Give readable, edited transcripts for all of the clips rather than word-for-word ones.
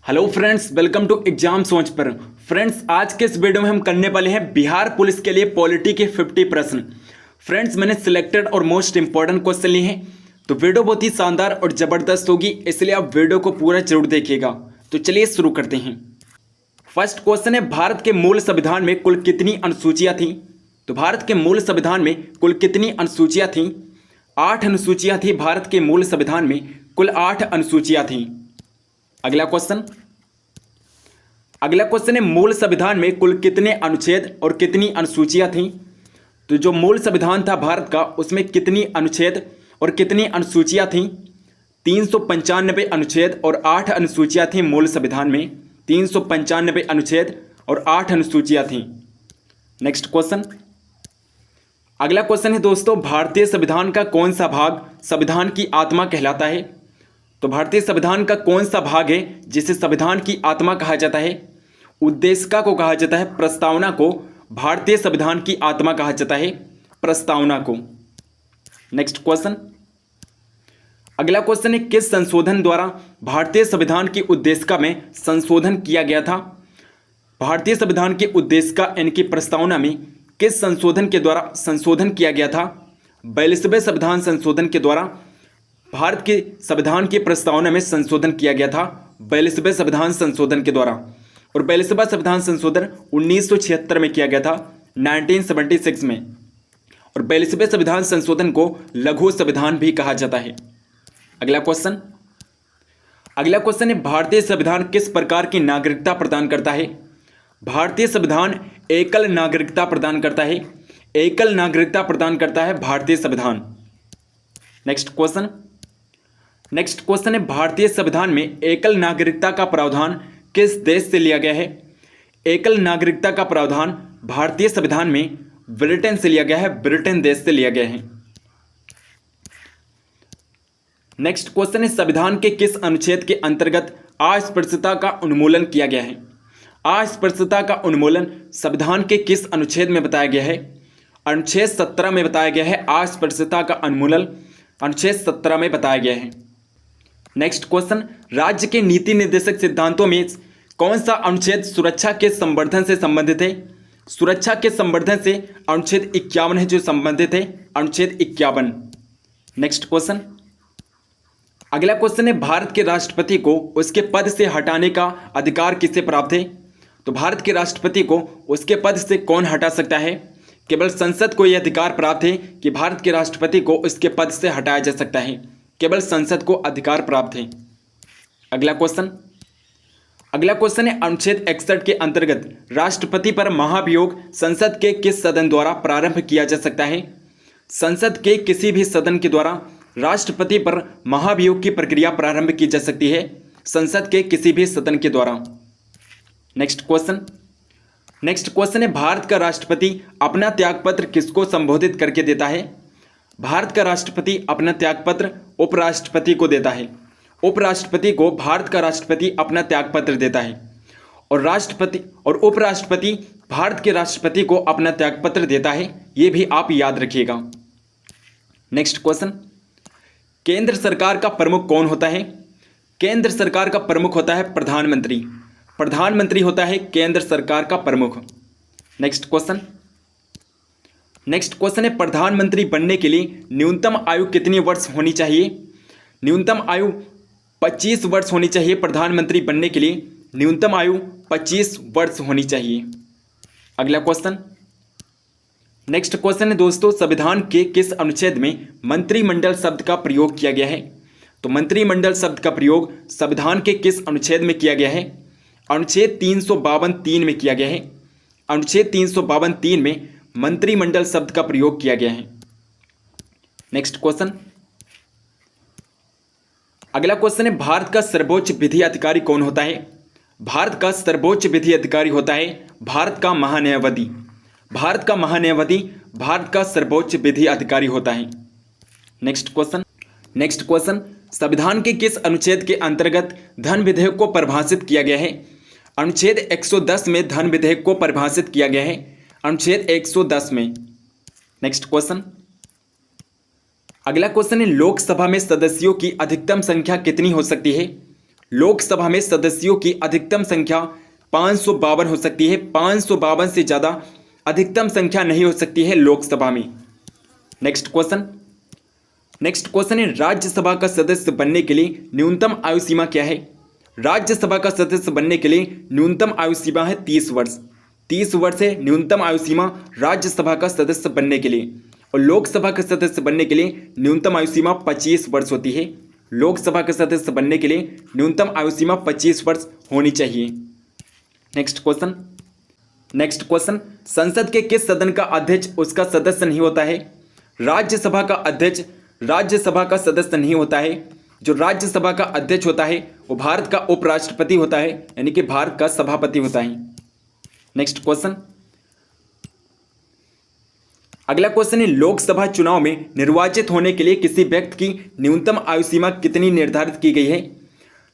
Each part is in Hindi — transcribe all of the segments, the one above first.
Hello friends, welcome to exam सोच पर। फ्रेंड्स, आज के इस वीडियो में हम करने वाले हैं बिहार पुलिस के लिए पॉलिटी के 50 प्रश्न। फ्रेंड्स, मैंने सिलेक्टेड और मोस्ट इंपॉर्टेंट क्वेश्चन लिए हैं, तो वीडियो बहुत ही शानदार और ज़बरदस्त होगी, इसलिए आप वीडियो को पूरा जरूर देखिएगा। तो चलिए शुरू करते हैं। फर्स्ट क्वेश्चन है, भारत के मूल संविधान में कुल कितनी अनुसूचियाँ थीं? तो भारत के मूल संविधान में कुल कितनी अनुसूचियाँ थीं? 8 अनुसूचियाँ थी। भारत के मूल संविधान में कुल 8 अनुसूचियाँ थीं। अगला क्वेश्चन है, मूल संविधान में कुल कितने अनुच्छेद और कितनी अनुसूचियां थीं? तो जो मूल संविधान था भारत का, उसमें कितनी अनुच्छेद और कितनी अनुसूचियां थीं? 395 अनुच्छेद और 8 अनुसूचियां थीं मूल संविधान में। 395 अनुच्छेद और 8 अनुसूचियां थीं। Next question. अगला क्वेश्चन है दोस्तों, भारतीय संविधान का कौन सा भाग संविधान की आत्मा कहलाता है? तो भारतीय संविधान का कौन सा भाग है जिसे संविधान की आत्मा कहा जाता है? उद्देशिका को कहा जाता है, प्रस्तावना को भारतीय संविधान की आत्मा कहा जाता है, प्रस्तावना को। Next question. अगला क्वेश्चन है, किस संशोधन द्वारा भारतीय संविधान की उद्देशिका में संशोधन किया गया था? भारतीय संविधान की उद्देशिका यानी कि प्रस्तावना में किस संशोधन के द्वारा संशोधन किया गया था? 42वें संविधान संशोधन के द्वारा भारत के संविधान की प्रस्तावना में संशोधन किया गया था, 42वें संविधान संशोधन के द्वारा। और 42वां संविधान संशोधन 1976 में किया गया था, 1976 में। और 42वें संविधान संशोधन को लघु संविधान भी कहा जाता है। अगला क्वेश्चन है, भारतीय संविधान किस प्रकार की नागरिकता प्रदान करता है? भारतीय संविधान एकल नागरिकता प्रदान करता है। एकल नागरिकता प्रदान करता है भारतीय संविधान। नेक्स्ट क्वेश्चन है, भारतीय संविधान में एकल नागरिकता का प्रावधान किस देश से लिया गया है? एकल नागरिकता का प्रावधान भारतीय संविधान में ब्रिटेन से लिया गया है, ब्रिटेन देश से लिया गया है। नेक्स्ट क्वेश्चन है, संविधान के किस अनुच्छेद के अंतर्गत अस्पृश्यता का उन्मूलन किया गया है? अस्पृश्यता का उन्मूलन संविधान के किस अनुच्छेद में बताया गया है? अनुच्छेद 17 में बताया गया है। अस्पृश्यता का उन्मूलन अनुच्छेद 17 में बताया गया है। नेक्स्ट क्वेश्चन, राज्य के नीति निर्देशक सिद्धांतों में कौन सा अनुच्छेद सुरक्षा के संवर्धन से संबंधित है? सुरक्षा के संवर्धन से अनुच्छेद 51 है जो संबंधित है, अनुच्छेद 51। Next question. अगला क्वेश्चन है, भारत के राष्ट्रपति को उसके पद से हटाने का अधिकार किससे प्राप्त है? तो भारत के राष्ट्रपति को उसके पद से कौन हटा सकता है? केवल संसद को यह अधिकार प्राप्त है कि भारत के राष्ट्रपति को उसके पद से हटाया जा सकता है। केवल संसद को अधिकार प्राप्त है। अगला क्वेश्चन है, अनुच्छेद 61 के अंतर्गत राष्ट्रपति पर महाभियोग संसद के किस सदन द्वारा प्रारंभ किया जा सकता है? संसद के किसी भी सदन के द्वारा राष्ट्रपति पर महाभियोग की प्रक्रिया प्रारंभ की जा सकती है, संसद के किसी भी सदन के द्वारा। नेक्स्ट क्वेश्चन है, भारत का राष्ट्रपति अपना त्यागपत्र किसको संबोधित करके देता है? भारत का राष्ट्रपति अपना त्यागपत्र उपराष्ट्रपति को देता है। उपराष्ट्रपति को भारत का राष्ट्रपति अपना त्यागपत्र देता है, और राष्ट्रपति और उपराष्ट्रपति भारत के राष्ट्रपति को अपना त्यागपत्र देता है, ये भी आप याद रखिएगा। नेक्स्ट क्वेश्चन, केंद्र सरकार का प्रमुख कौन होता है? केंद्र सरकार का प्रमुख होता है प्रधानमंत्री। प्रधानमंत्री होता है केंद्र सरकार का प्रमुख। नेक्स्ट क्वेश्चन है, प्रधानमंत्री बनने के लिए न्यूनतम आयु कितनी वर्ष होनी चाहिए? न्यूनतम आयु 25 वर्ष होनी चाहिए। प्रधानमंत्री बनने के लिए न्यूनतम आयु 25 वर्ष होनी चाहिए। अगला क्वेश्चन। नेक्स्ट क्वेश्चन है दोस्तों, संविधान के किस अनुच्छेद में मंत्रिमंडल शब्द का प्रयोग किया गया है? तो मंत्रिमंडल शब्द का प्रयोग संविधान के किस अनुच्छेद में किया गया है? अनुच्छेद 352(3) में किया गया है। अनुच्छेद 352(3) में मंत्रिमंडल शब्द का प्रयोग किया गया है। Next question. अगला क्वेश्चन है, भारत का सर्वोच्च विधि अधिकारी कौन होता है? भारत का सर्वोच्च विधि अधिकारी होता है भारत का महान्यायवादी। भारत का महान्यायवादी भारत का सर्वोच्च विधि अधिकारी होता है। नेक्स्ट क्वेश्चन, संविधान के किस अनुच्छेद के अंतर्गत धन विधेयक को परिभाषित किया गया है? अनुच्छेद 110 में धन विधेयक को परिभाषित किया गया है, अनुच्छेद 110 में। Next question. अगला क्वेश्चन है, लोकसभा में सदस्यों की अधिकतम संख्या कितनी हो सकती है? लोकसभा में सदस्यों की अधिकतम संख्या 552 हो सकती है। 552 से ज़्यादा अधिकतम संख्या नहीं हो सकती है लोकसभा में। नेक्स्ट क्वेश्चन है, राज्यसभा का सदस्य बनने के लिए न्यूनतम आयु सीमा क्या है? राज्यसभा का सदस्य बनने के लिए न्यूनतम आयु सीमा है 30 वर्ष। 30 वर्ष है न्यूनतम आयु सीमा राज्यसभा का सदस्य बनने के लिए। और लोकसभा का सदस्य बनने के लिए न्यूनतम आयु सीमा 25 वर्ष होती है। लोकसभा के सदस्य बनने के लिए न्यूनतम आयु सीमा 25 वर्ष होनी चाहिए। नेक्स्ट क्वेश्चन, संसद के किस सदन का अध्यक्ष उसका सदस्य नहीं होता है? राज्यसभा का अध्यक्ष राज्यसभा का सदस्य नहीं होता है। जो राज्यसभा का अध्यक्ष होता है वो भारत का उपराष्ट्रपति होता है, यानी कि भारत का सभापति होता है। नेक्स्ट क्वेश्चन, अगला क्वेश्चन है, लोकसभा चुनाव में निर्वाचित होने के लिए किसी व्यक्ति की न्यूनतम आयु सीमा कितनी निर्धारित की गई है?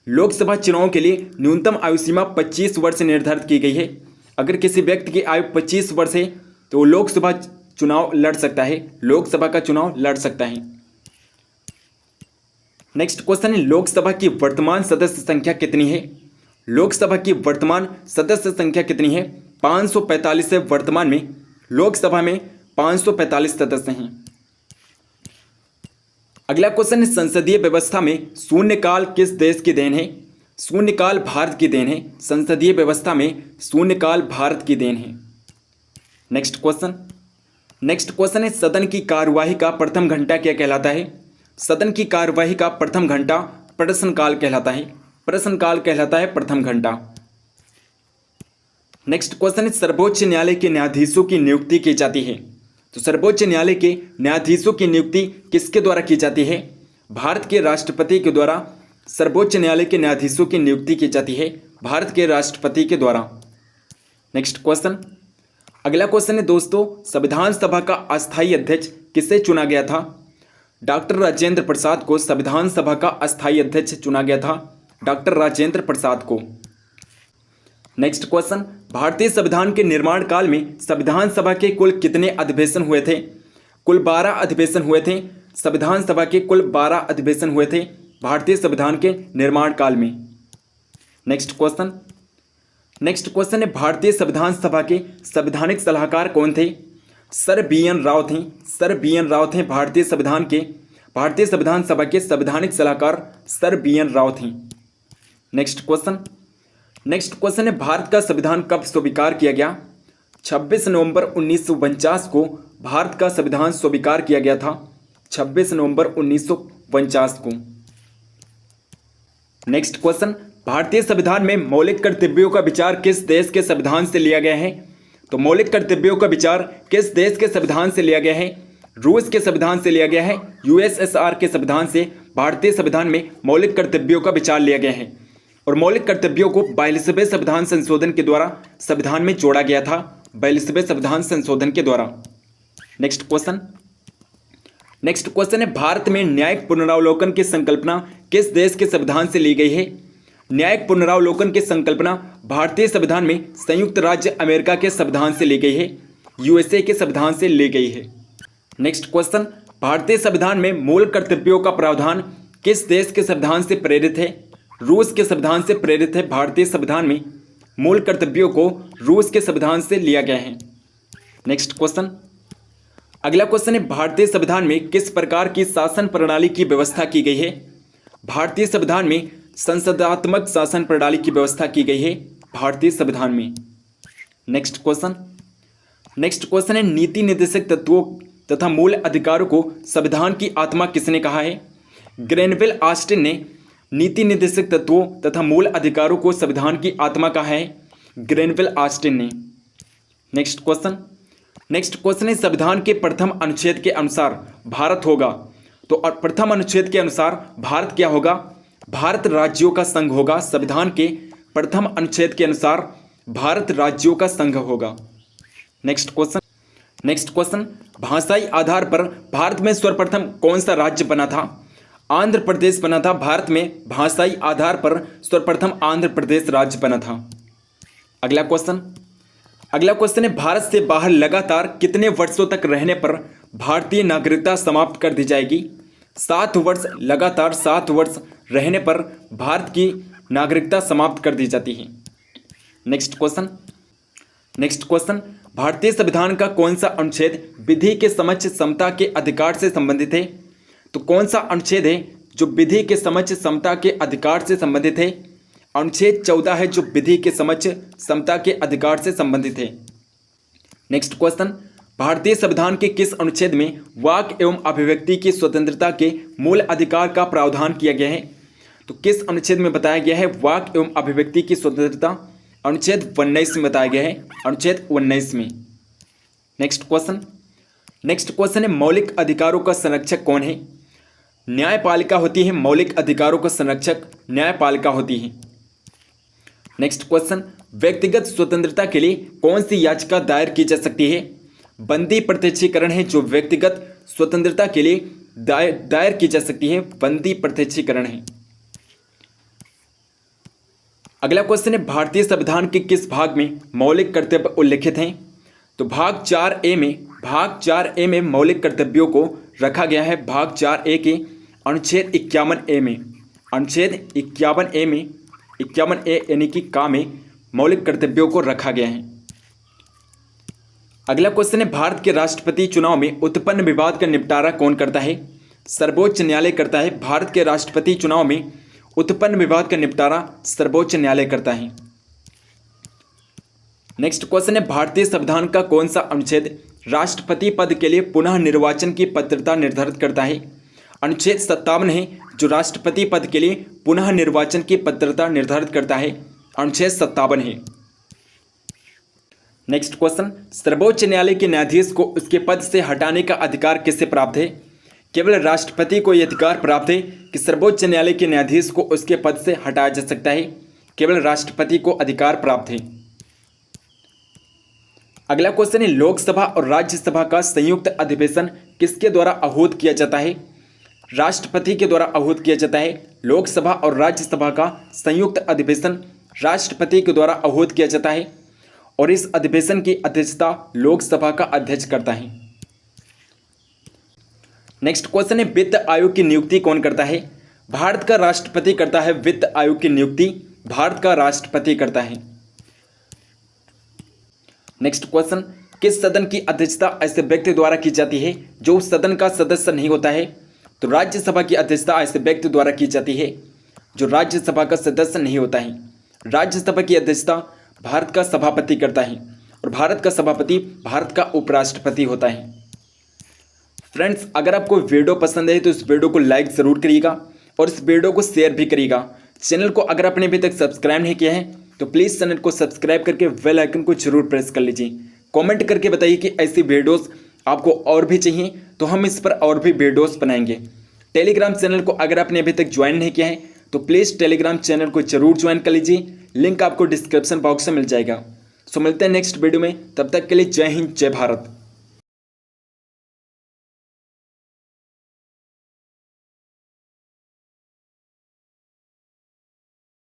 लोकसभा चुनाव के लिए न्यूनतम आयु सीमा 25 वर्ष निर्धारित की गई है। अगर किसी व्यक्ति की आयु 25 वर्ष है तो वो लोकसभा चुनाव लड़ सकता है, लोकसभा का चुनाव लड़ सकता है। नेक्स्ट क्वेश्चन है, लोकसभा की वर्तमान सदस्य संख्या कितनी है? लोकसभा की वर्तमान सदस्य संख्या कितनी है? 545 है। वर्तमान में लोकसभा में 545 सदस्य हैं। अगला क्वेश्चन है, संसदीय व्यवस्था में शून्यकाल किस देश की देन है? शून्यकाल भारत की देन है। संसदीय व्यवस्था में शून्यकाल भारत की देन है। नेक्स्ट क्वेश्चन है, सदन की कार्यवाही का प्रथम घंटा क्या कहलाता है? सदन की कार्यवाही का प्रथम घंटा प्रश्नकाल कहलाता है। प्रश्नकाल कहलाता है प्रथम घंटा। नेक्स्ट क्वेश्चन है, सर्वोच्च न्यायालय के न्यायाधीशों की नियुक्ति की जाती है। तो सर्वोच्च न्यायालय के न्यायाधीशों की नियुक्ति किसके द्वारा की जाती है? भारत के राष्ट्रपति के द्वारा सर्वोच्च न्यायालय के न्यायाधीशों की नियुक्ति की जाती है, भारत के राष्ट्रपति के द्वारा। नेक्स्ट क्वेश्चन, अगला क्वेश्चन है दोस्तों, संविधान सभा का अस्थायी अध्यक्ष किसे चुना गया था? डॉक्टर राजेंद्र प्रसाद को संविधान सभा का अस्थायी अध्यक्ष चुना गया था, डॉक्टर राजेंद्र प्रसाद को। नेक्स्ट क्वेश्चन, भारतीय संविधान के निर्माण काल में संविधान सभा के कुल कितने अधिवेशन हुए थे? कुल 12 अधिवेशन हुए थे। संविधान सभा के कुल 12 अधिवेशन हुए थे भारतीय संविधान के निर्माण काल में। नेक्स्ट क्वेश्चन है, भारतीय संविधान सभा के संवैधानिक सलाहकार कौन थे? Sir BN. राव थे। Sir BN. राव थे भारतीय संविधान सभा के संवैधानिक सलाहकार सर बी.एन. राव थे। नेक्स्ट क्वेश्चन है, भारत का संविधान कब स्वीकार किया गया? 26 नवंबर 1949 को भारत का संविधान स्वीकार किया गया था। 26 नवंबर 1949 को। नेक्स्ट क्वेश्चन, भारतीय संविधान में मौलिक कर्तव्यों का विचार किस देश के संविधान से लिया गया है? तो मौलिक कर्तव्यों का विचार किस देश के संविधान से लिया गया है? रूस के संविधान से लिया गया है। यूएसएसआर के संविधान से भारतीय संविधान में मौलिक कर्तव्यों का विचार लिया गया है और मौलिक कर्तव्यों को 42वें संविधान संशोधन के द्वारा संविधान में जोड़ा गया था, 42वें संविधान संशोधन के द्वारा। नेक्स्ट क्वेश्चन है, भारत में न्यायिक पुनरावलोकन की संकल्पना किस देश के संविधान से ली गई है? न्यायिक पुनरावलोकन की संकल्पना भारतीय संविधान में संयुक्त राज्य अमेरिका के संविधान से ली गई है, यूएसए के संविधान से ली गई है। नेक्स्ट क्वेश्चन, भारतीय संविधान में मूल कर्तव्यों का प्रावधान किस देश के संविधान से प्रेरित है? रूस के संविधान से प्रेरित है। भारतीय संविधान में मूल कर्तव्यों को रूस के संविधान से लिया गया है। नेक्स्ट क्वेश्चन, अगला क्वेश्चन है, भारतीय संविधान में किस प्रकार की शासन प्रणाली की व्यवस्था की गई है? भारतीय संविधान में संसदात्मक शासन प्रणाली की व्यवस्था की गई है भारतीय संविधान में। नेक्स्ट क्वेश्चन है, नीति निर्देशक तत्वों तथा मूल अधिकारों को संविधान की आत्मा किसने कहा है? ग्रेनविल ऑस्टिन ने नीति निर्देशक तत्वों तथा मूल अधिकारों को संविधान की आत्मा कहा है, ग्रेनविल ऑस्टिन ने। नेक्स्ट क्वेश्चन है, संविधान के प्रथम अनुच्छेद के अनुसार भारत होगा। तो प्रथम अनुच्छेद के अनुसार भारत क्या होगा? भारत राज्यों का संघ होगा। संविधान के प्रथम अनुच्छेद के अनुसार भारत राज्यों का संघ होगा। नेक्स्ट क्वेश्चन, भाषाई आधार पर भारत में सर्वप्रथम कौन सा राज्य बना था? आंध्र प्रदेश बना था। भारत में भाषाई आधार पर सर्वप्रथम आंध्र प्रदेश राज्य बना था। अगला क्वेश्चन है, भारत से बाहर लगातार कितने वर्षों तक रहने पर भारतीय नागरिकता समाप्त कर दी जाएगी? 7 वर्ष। लगातार 7 वर्ष रहने पर भारत की नागरिकता समाप्त कर दी जाती है। नेक्स्ट क्वेश्चन, भारतीय संविधान का कौन सा अनुच्छेद विधि के समक्ष समता के अधिकार से संबंधित है? तो कौन सा अनुच्छेद है जो विधि के समक्ष समता के अधिकार से संबंधित है? अनुच्छेद 14 है जो विधि के समक्ष समता के अधिकार से संबंधित है। नेक्स्ट क्वेश्चन, भारतीय संविधान के किस अनुच्छेद में वाक एवं अभिव्यक्ति की स्वतंत्रता के मूल अधिकार का प्रावधान किया गया है? तो किस अनुच्छेद में बताया गया है वाक एवं अभिव्यक्ति की स्वतंत्रता? अनुच्छेद 19 में बताया गया है, अनुच्छेद 19 में। नेक्स्ट क्वेश्चन है मौलिक अधिकारों का संरक्षक कौन है? न्यायपालिका होती है। मौलिक अधिकारों का संरक्षक न्यायपालिका होती है। नेक्स्ट क्वेश्चन, व्यक्तिगत स्वतंत्रता के लिए कौन सी याचिका दायर की जा सकती है? बंदी प्रत्यक्षीकरण है जो व्यक्तिगत स्वतंत्रता के लिए दायर की जा सकती है, बंदी प्रत्यक्षीकरण है। अगला क्वेश्चन है भारतीय संविधान के किस भाग में मौलिक कर्तव्य उल्लिखित हैं? तो भाग 4A में मौलिक कर्तव्यों को रखा गया है। भाग 4A के अनुच्छेद 51A में, अनुच्छेद 51A में 51A यानी कि का में मौलिक कर्तव्यों को रखा गया है। अगला क्वेश्चन है भारत के राष्ट्रपति चुनाव में उत्पन्न विवाद का निपटारा कौन करता है? सर्वोच्च न्यायालय करता है। भारत के राष्ट्रपति चुनाव में उत्पन्न विवाद का निपटारा सर्वोच्च न्यायालय करता है। नेक्स्ट क्वेश्चन है भारतीय संविधान का कौन सा अनुच्छेद राष्ट्रपति पद के लिए पुनः निर्वाचन की पात्रता निर्धारित करता है? अनुच्छेद 57 है जो राष्ट्रपति पद के लिए पुनः निर्वाचन की पात्रता निर्धारित करता है, अनुच्छेद 57 है। नेक्स्ट क्वेश्चन, सर्वोच्च न्यायालय के न्यायाधीश को उसके पद से हटाने का अधिकार किससे प्राप्त है? केवल राष्ट्रपति को यह अधिकार प्राप्त है कि सर्वोच्च न्यायालय के न्यायाधीश को उसके पद से हटाया जा सकता है। केवल राष्ट्रपति को अधिकार प्राप्त है। अगला क्वेश्चन है लोकसभा और राज्यसभा का संयुक्त अधिवेशन किसके द्वारा आहूत किया जाता है? राष्ट्रपति के द्वारा आहूत किया जाता है। लोकसभा और राज्यसभा का संयुक्त अधिवेशन राष्ट्रपति के द्वारा आहूत किया जाता है और इस अधिवेशन की अध्यक्षता लोकसभा का अध्यक्ष करता है। नेक्स्ट क्वेश्चन है वित्त आयोग की नियुक्ति कौन करता है? भारत का राष्ट्रपति करता है। वित्त आयोग की नियुक्ति भारत का राष्ट्रपति करता है। नेक्स्ट क्वेश्चन, किस सदन की अध्यक्षता ऐसे व्यक्ति द्वारा की जाती है जो सदन का सदस्य नहीं होता है? तो राज्यसभा की अध्यक्षता ऐसे व्यक्ति द्वारा की जाती है जो राज्यसभा का सदस्य नहीं होता है। राज्यसभा की अध्यक्षता भारत का सभापति करता है और भारत का सभापति भारत का उपराष्ट्रपति होता है। फ्रेंड्स, अगर आपको वीडियो पसंद है तो इस वीडियो को लाइक ज़रूर करिएगा और इस वीडियो को शेयर भी करिएगा। चैनल को अगर आपने अभी तक सब्सक्राइब नहीं किया है तो प्लीज़ चैनल को सब्सक्राइब करके बेल आइकन को जरूर प्रेस कर लीजिए। कमेंट करके बताइए कि ऐसी वीडियोस आपको और भी चाहिए तो हम इस पर और भी वीडियोस बनाएंगे। टेलीग्राम चैनल को अगर आपने अभी तक ज्वाइन नहीं किया है तो प्लीज़ टेलीग्राम चैनल को जरूर ज्वाइन कर लीजिए। लिंक आपको डिस्क्रिप्शन बॉक्स में मिल जाएगा। सो मिलते हैं नेक्स्ट वीडियो में, तब तक के लिए जय हिंद जय भारत।